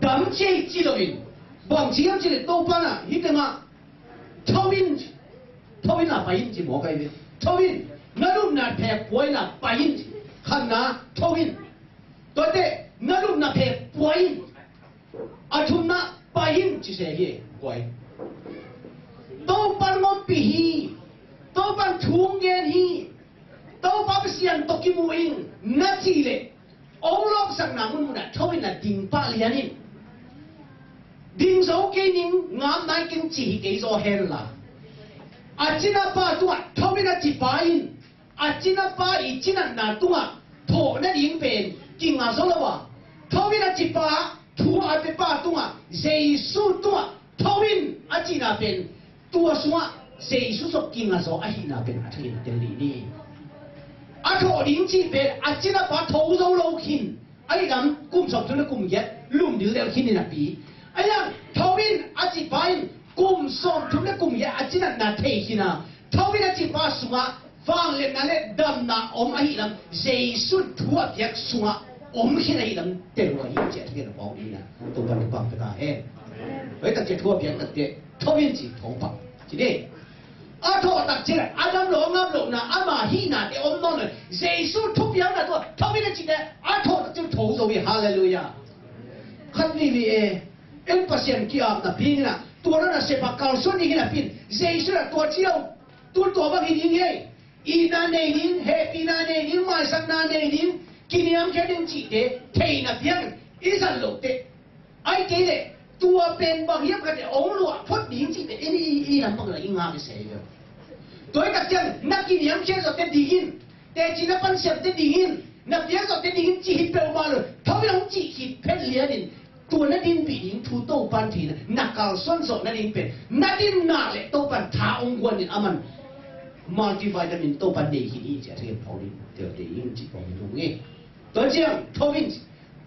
S1: đắm chơi chỉ là mình bằng chỉ em chỉ là đâu ban à hít cái mà thâu in là phải in chỉ một cái gì thâu in nó lúc nào thèm quay là phải in khăn na thâu in tôi đấy nó lúc nào thèm quay à chúng na phải in chỉ là gì quay đâu ban ngon bì hi đâu ban thùng gen hi đâu ban sian to kim muing na chỉ lệ ông lộc sang nam mun na thâu in là đình pa liền in đình dấu cái nín ngắm nãy kinh chỉ cái do hell là Achina pa tua thâu na chỉ pa in Achina pa ichina na tua thổ na điên bền kinh ngà số là thâu na chỉ pa thu ai pe pa tua Jesus tua thâu in achina bền tua xóa Jesus số kinh ngà số achina bền achina chân lý ni thổ điên chỉ bền achina pa thâu số lâu kinh ai làm cung sập cho nó cung ghét lùm điều leo kinh này bị ai làm thâu in achi pa in cùng sống chúng ta cùng ya chỉ là thấy khi nào thâu biết chỉ ba sung vang lên nãy đâm na ông ấy làm Jesus thua việc sung ông khi này làm tiền rồi hiện chết cái là bảo đi nè tôi vẫn bảo cái này vậy ta chỉ thua việc là tiền thâu biết chỉ thâu bạc chỉ đấy thua đặc chỉ là Adam lộ ngâm lộ na mà hi na để ông nói là Jesus thua việc là tôi thâu biết chỉ là thua chỉ thâu rồi hallelujah khăn đi về em pasien kia na pin naตัวนั้นเสพข่าวส่วนนี้นะพี่เจสุระตัวเชี่ยวตัวบางทีนี่ไงอีนาเนนินเฮปีนาเนนินมาสักนาเนนินกินยามแค่เดินจีเตะเทนับยังอีสันโลเตะไอ้เกเลยตัวเป็นบางอย่างกันองค์หลวงพอดีจีเตะอีนั่นบางอย่างงามเสียตัวนักจังนักกินยามแค่จะเตะดีกินแต่จีนับปันเสียเตะดีกินนับยังจะเตะดีกินจีฮิตเปลมาเลยเขาไม่ต้องจีฮิตเพลเลียนินตัวนัดดินปีนินทูโต้ปันทีนะนักการส่วนสดนัดดินเป็นนัดดินนาเล่โต้ปันท้าองค์กวนนี่อามันมัลติวิตามินโต้ปันเดหินีจะเรียกพอดีเดี๋ยวเดี๋ยวยิ่งจีบองตรงนี้ตัวเจ้าทวิน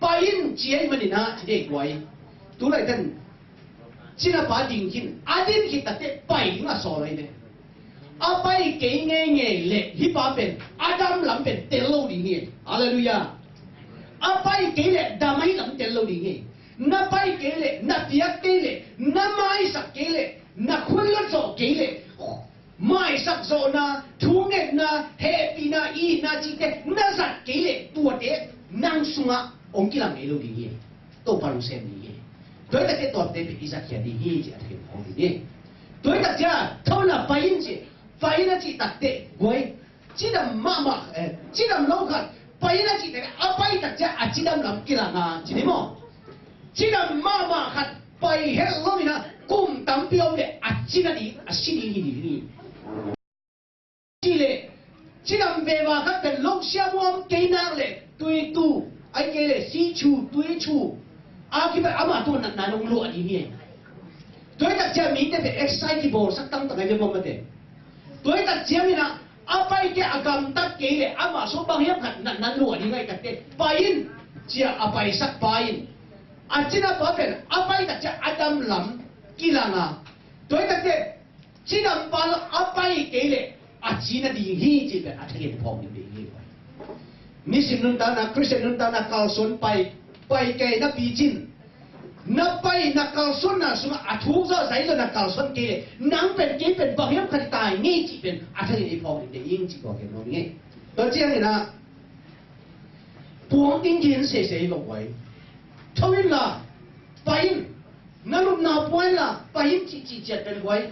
S1: ไปยินเจียมันนี่นะที่เด็กไว้ตัวอะไรกันจีน่าปาดิ่งกินอาดินกินแต่เด็กไปยิ่งอ่ะสอนอะไรเนี่ยอาไปเก่งเงี้ยเล่ฮิปาเป็นอาดัมหลังเป็นเตลโลดีเงี้ยฮาเลลูยาอาไปเก่งเล่ดาไม่หลังเตลโลดีเงี้ยna pai kele na tiak kele na mai sak kele na khulot zo kele mai sak zo na thunget na happy na I na chite na sat kele tua te nang sunga ong kilang elo di ye to paru sem ni ye toy ta ke top te bi isa kya di ye ja ke ong di ye toy ta ja thona pain che pain na chi tak te goi chi da mama chi da lo khat pain na chi te a pai ta ja a chi dam lam kilanga chi ni mo chỉ là mà khát bay hết rồi na cùng tắm biêu lệ chỉ là đi xin đi chỉ là về mà khát cái lúc xem mong cái năng lệ tùy tu ai cái lệ si chu tùy chu cái phải mà tu nặng nông lụa đi nhỉ tùy ta chơi mình để excitable sắc tăng tăng cái gì mà thế tùy ta chơi mình na bay cái agam tắc cái lệ mà số bằng hiệp khát nặng lụa đi ngay cái thế bay chỉ bay sắc bay Achina papen apa itu cak Adam lam kilanga, tu itu cak China pal apa itu kele Achina dihi je ber athir pom ni behi. Muslim nunta Christian nunta kalson pai ke na pijin, na pai na kalson na semua athu zo sai zo na kalson kele nang pen ke pen bahyam kan tai ni je pen athir pom ni behi je ko ke no ni. Tu cak ni na puang tin yin se lo wai. Thâu in là phải nó lúc nào quay là phải chỉ chết bên quay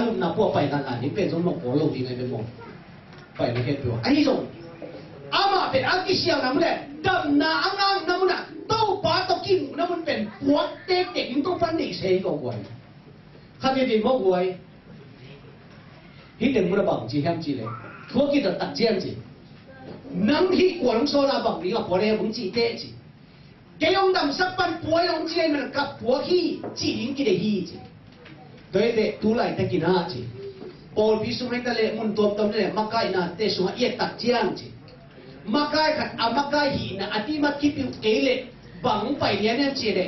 S1: lúc nào qua phải là những bên trong nó có lâu thì ngày bên mông phải là hết rồi ấy rồi mà bên ăn cái xiang nằm đây đầm na ăn nằm nè đâu bá tao kim nó muốn bên quát tê tê những tôi phân định xe có quay khăn vì mốc quay hít đừng muốn bằng chỉ hem chỉ lệ thuốc kia là tắc giang chỉ nắng hít của ông số là bằng lý ngọc bỏ đây cũng chỉ tệ chỉ cái ông đầm sắc ban bùi ông chỉ mình gặp bùa hi chỉ những cái hi chỉ đối với tu lại thay kia na chỉ Paul ví dụ ta lệ muốn tuột tâm lệ mắc cái na tê xuống yết tắc giang chỉ mắc cái khát mắc cái hi na ati mắc kí piu cái lệ bằng phải liền em chỉ lệ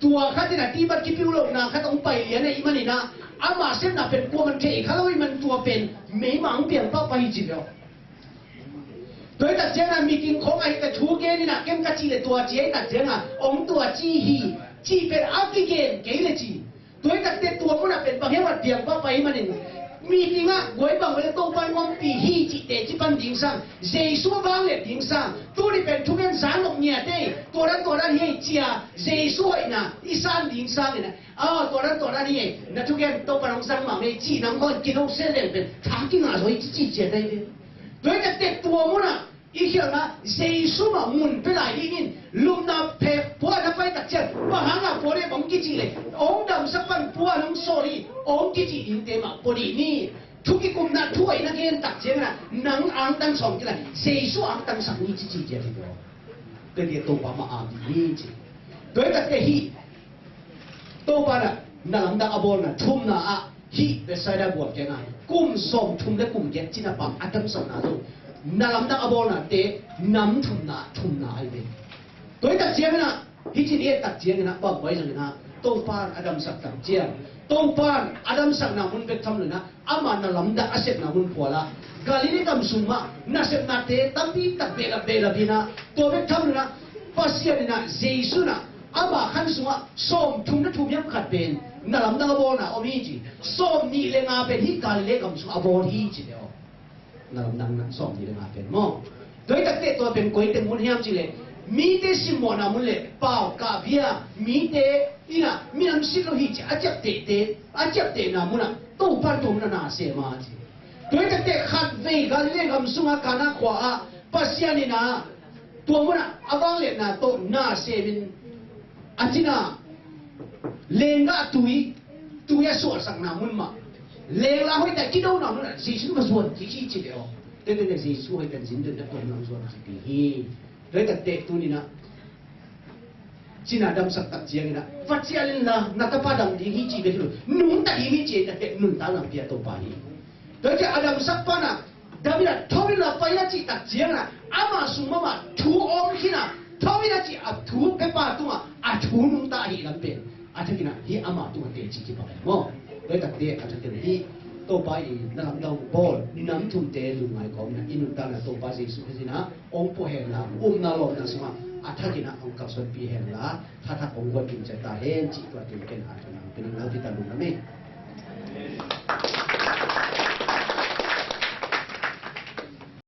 S1: tua khát thì là ti mắc kí piu lộc na khát ông phải liền này imani na ama xem làเป็นตัวมันเทเขาเลยมันตัวเป็นไม่หมังเปลี่ยนป้าไปจีเดียวโดยแต่เจ้าน่ะมีกินของไอ้แต่ชูเกนี่นะเกมกะจีเลยตัวเจ้าแต่เจ้าน่ะองตัวจีฮีจีเป็นอัพกิเกนเกเลยจีโดยแต่ตัวมันน่ะเป็นบางอย่างว่าเปลี่ยนป้าไปมันนี่มีจริงอ่ะไว้บางเวลาตัวไปมันปีฮีจีเตจีปันดิ้งซังเจสัวบางเลยดิ้งซังตัวนี้เป็นทุกอย่างสารลงเนี่ยเต้ตัวนั้นเฮียจีอ่ะเจสัวน่ะอีสานดิ้งซังเนี่ยตัวนั้นนี่นะทุกอย่างตัวปนองสังมาไม่จีน้ำมันกินเอาเส้นเลยเป็นทางกินอะไรจีเจได้เลยโดยแต่ตัวมันน่ะอีกอย่างนะเจสัวมุนไปหลายที่นี่ลุมนาเพะพัวนับไปตัดเจ็บว่าหางอ่ะพัวเนี่ยผมกิจีเลยองดำสักวันพัวน้องโซรีองกิจีอินเตมาพอดีนี่ทุกกลุ่มนั้นถ้วยนักเรียนตัดเจ็บนะนังอังตั้งสองกี่ไรเจสัวอังตั้งสังนี่จีเจ็บที่เดียวเป็นเดียตัวปามาอังนี่จีโดยแต่ฮีตัวปานะนั่งดังอบอลนะทุ่มนะอ่ะฮีเป็นสายดาบวกยังไงกุมส่งทุ่มได้กุมเย็นจีน่ะปังอัดตั้งสองนะตัวนั่งดังอบอลนะเตะน้ำทุ่มนะไอ้เด็กโดยตัดเจียงนะที่จีนี่ตัดเจียงนะบอกไว้เลยนะตัวปานอดัมสักตัดเจียงตัวปานอดัมสักนามุนเป็นทำเลยนะอามันนั่งลำดังอาเซตนามุนผัวละกาลินี่กำสุมานาเซตนาเตะตั้มปีตัดเบลบินะตัวเป็นทำเลยนะภาษาเนี่ยนะเจสุนะอาบ่าขันสุมาส้มทุ่มนั้นทุ่มยังขัดเป็นนั่งลำดังอบอลนะอมีจีส้มนี่เลงอาเป็นที่กาลิเล็กกำสุอบอลที่จีเดียวนั่งลำดังนั้นส้มนี่เลงอาเป็นมั้งโดยตัดเตะตัวเป็นก๋วยเตี๋ยวมุนเฮียมจีเลยมีเตสิมอนามุนเลยเปล่ากาเบียมีเตอีน่ะมีน้ำสิโลหิตอาจับเตนามุนอ่ะตู้ปั้นตัวมันน่าเสียมาจีโดยตัดเตะขัดเวกันเล่นคำสุมาการนักขวาปัสยานี่นะตัวมันอ่ะอวังเล่นนะตัวน่าเสียเป็นอาจิน่าเลงกะตุยสวดสังนามุนมาเลงละห้อยแต่กินเอาหนามุนอ่ะสิสุมาสวดที่จีเดียวเด็กๆสิสวดเป็นสินเด็กๆตัวน้องสวดสิปีโดยแต่เด็กตัวนี้นะจีน่าดำสักตัดเจียงนะฟัดเจียงนะนักปาดังดีฮีจีเป็นรู้นุ่งแต่ฮีมีเจแต่เด็กนุ่งตาหนังเปียตัวไปโดยที่อดัมสักปานะดาวิดทวินาไปนะจีตัดเจียงนะอามาสุมามาทูอมขีนะทวินาจีอับทูเปปาตัวอับทูนุ่งตาฮีลำเป็นอัฐกินะฮีอามาตัวเตจีกี่ปากมั้งโดยแต่เด็กอัฐกินะฮีตัวไปนั่งดาวบอลน้ำทุ่มเตลุงไงก็นะอินุตานะตัวไปสิสุขสินะองค์พ่อเห็นละนาลนะสมาอัฐกินะองค์กับส่วนปีเห็นละถ้าองค์วัดกินจะตาเห็นจิตวัดกินเป็นอัฐนะเป็นนักที่ตาลุงนะไม่